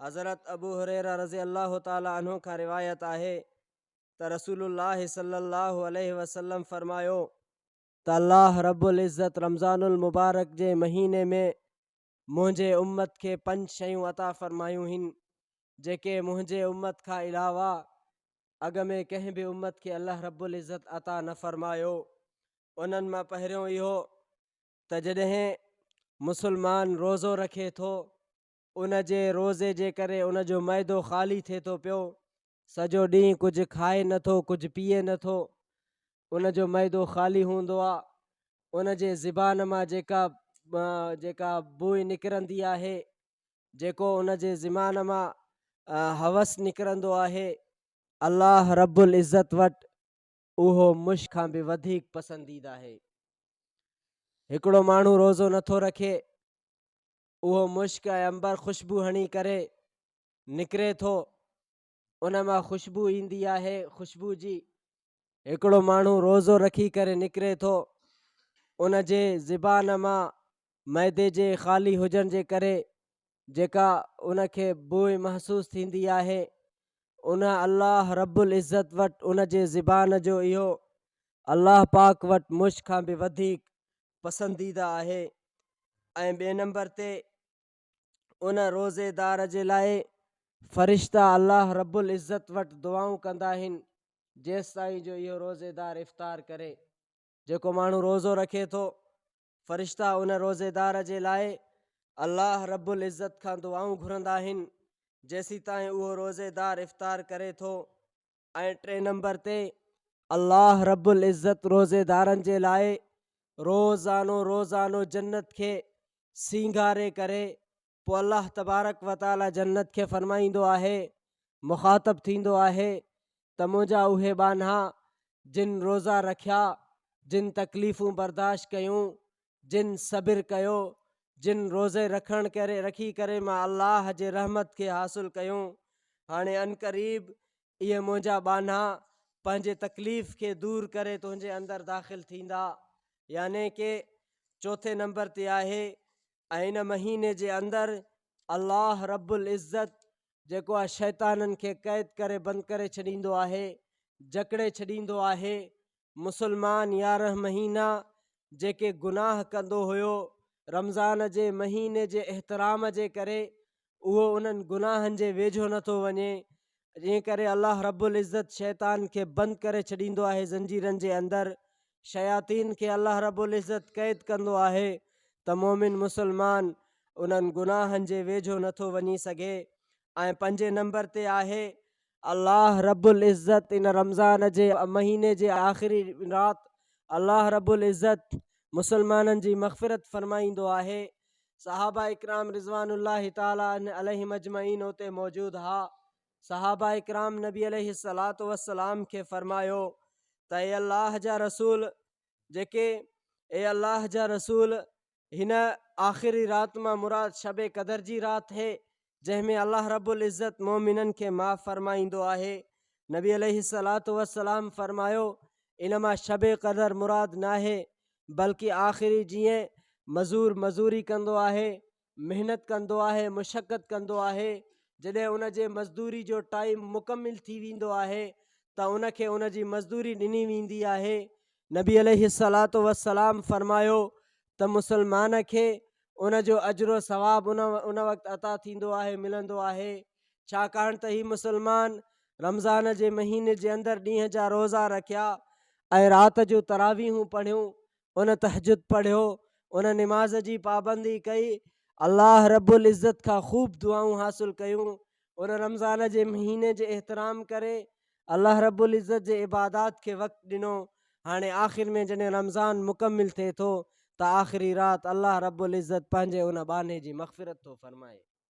हज़रत अबू हुरैरा रज़ी अल्लाह ताला अन्हु खां रिवायत आहे त रसूलुल्लाह सल्लल्लाहु अलैहि वसल्लम फरमायो त अल्लाह रब्बुल इज़्ज़त रमज़ानुल मुबारक जे महीने में मुंहिंजे उम्मत खे 5 शयूं अता फ़रमायूं आहिनि जेके मुंहिंजे उम्मत खां अलावा अॻ में कंहिं बि उम्मत खे अल्लाह रब्बुल इज़्ज़त अता न फ़रमायो। उन्हनि मां पहिरियों इहो त जॾहिं मुसलमान रोज़ो रखे थो उन जे रोज़े जे करे उन जो मैदो ख़ाली थिए थो पियो, सॼो ॾींहुं कुझु खाए नथो, कुझु पीए नथो, उन जो मैदो ख़ाली हूंदो आहे। उन जे ज़बान मां जेका बूई निकिरंदी आहे, जेको उन जे ज़बान मां हवस निकिरंदो आहे, अल्लाह रब्बुल इज़्ज़त वटि उहो मुश्क खां बि वधीक पसंदीदा आहे। हिकिड़ो माण्हू रोज़ो नथो रखे, उहो मुश्क ऐं अंबर ख़ुशबू हणी करे निकिरे थो, उन मां ख़ुशबू ईंदी आहे ख़ुशबू जी। हिकिड़ो माण्हू रोज़ो रखी करे निकिरे थो, उन जे ज़बान मां मैदे जे ख़ाली हुजण जे करे जेका उनखे बूई महसूस थींदी आहे, उन अल्लाह रब्बुल इज़्ज़त वटि उन जे ज़बान जो इहो अल्लाह पाक वटि मुश्क खां बि वधीक पसंदीदा आहे। ऐं ॿिए नंबर ते उन रोज़ेदार जे लाइ फ़रिश्ता अल्लाह रब्बुल इज़्ज़त वटि दुआऊं कंदा आहिनि जेसि ताईं जो इहो रोज़ेदार इफ़्तार करे। जेको माण्हू रोज़ो रखे थो, फ़रिश्ता उन रोज़ेदार जे लाइ अल्लाह रब्बुल इज़्ज़त खां दुआऊं घुरंदा आहिनि जेसि ताईं उहो रोज़ेदार इफ़्तार करे थो। ऐं टे नंबर ते अल्लाह रब्बुल इज़्ज़त रोज़ेदारनि जे लाइ रोज़ानो जन्नत खे सींगारे करे पोइ अल्लाह तबारक व ताला जन्नत खे फ़रमाईंदो आहे, मुख़ातब थींदो आहे त मुंहिंजा उहे बाना जिन रोज़ा रखिया, जिन तकलीफ़ूं बर्दाश्त कयूं, जिन सबिर कयो, जिन रोज़े रखी करे मां अल्लाह जे रहमत खे हासिलु कयूं, हाणे अनक़रीब इहे मुंहिंजा बाना पंहिंजे तकलीफ़ खे दूरि करे तुंहिंजे अंदरि दाख़िल थींदा। याने कि चौथे नंबर ते आहे ऐं इन महीने जे अंदरि अल्लाह रब्बुल इज़्ज़त जेको आहे शैताननि खे क़ैद करे बंदि करे छॾींदो आहे, जकड़े छॾींदो आहे। मुसलमान 11 महीना जेके गुनाह कंदो हुयो, रमज़ान जे महीने जे एहतराम जे करे उहो उन्हनि गुनाहनि जे वेझो नथो वञे, जंहिं करे अल्लाह रब्बुल इज़्ज़त शैतान खे बंदि करे छॾींदो आहे ज़ंजीरनि जे अंदरि। शयातीन खे अल्लाह रब्बुल इज़्ज़त क़ैद कंदो आहे त मोमिन मुसलमान उन्हनि गुनाहनि जे वेझो नथो वञी सघे। ऐं 5 नंबर ते आहे अल्लाह रब्बुल इज़्ज़त इन रमज़ान जे महीने जे आख़िरी राति अल्लाह रब्बुल इज़्ज़त मुसलमाननि जी मग़फ़िरत फ़रमाईंदो आहे। सहाबा इकराम रिज़वानुल्लाहि ताला अलैहिम अजमईन उते मौजूदु हा। सहाबा इकराम नबी अलैहिस्सलातु वस्सलाम खे फ़रमायो त ए अल्लाह जा रसूल हिन आख़िरी राति मां मुराद शबे क़दर जी राति है जंहिंमें अल्लाह रब्बुल इज़्ज़त मोमिननि खे माफ़ फ़रमाईंदो आहे। नबी अलैहिस्सलातु वस्सलाम फ़रमायो इन मां शबे क़दर मुराद न आहे बल्कि आख़िरी जीअं मज़ूरी कंदो आहे, महिनत कंदो आहे, मुशक़त कंदो आहे, जॾहिं उन जे मज़दूरी जो टाइम मुकमिल थी वेंदो आहे त उनखे उन जी मज़दूरी ॾिनी वेंदी आहे। नबी अलैहिस्सलातु वस्सलाम फ़रमायो त मुसलमान खे उन जो अजरो सवाब उन वक़्तु अता थींदो आहे, मिलंदो आहे, छाकाणि त ही मुसलमान रमज़ान जे महीने जे अंदरि ॾींहं जा रोज़ा रखिया ऐं राति जो तरावीहूं पढ़ियूं, उन तहजुद पढ़ियो, उन निमाज़ जी पाबंदी कई, अल्लाह रब्बुल इज़्ज़त खां ख़ूब दुआऊं हासिलु कयूं, उन रमज़ान जे महीने जे एहतराम करे अल्लाह रब्बुल इज़्ज़त जे इबादात खे वक़्तु ॾिनो। हाणे आख़िर में जॾहिं रमज़ान मुकमिल थिए थो त आख़िरी राति अल्लाह रब्बुल इज़्ज़त पंहिंजे उन बाने जी मग़फ़िरत थो फ़रमाए।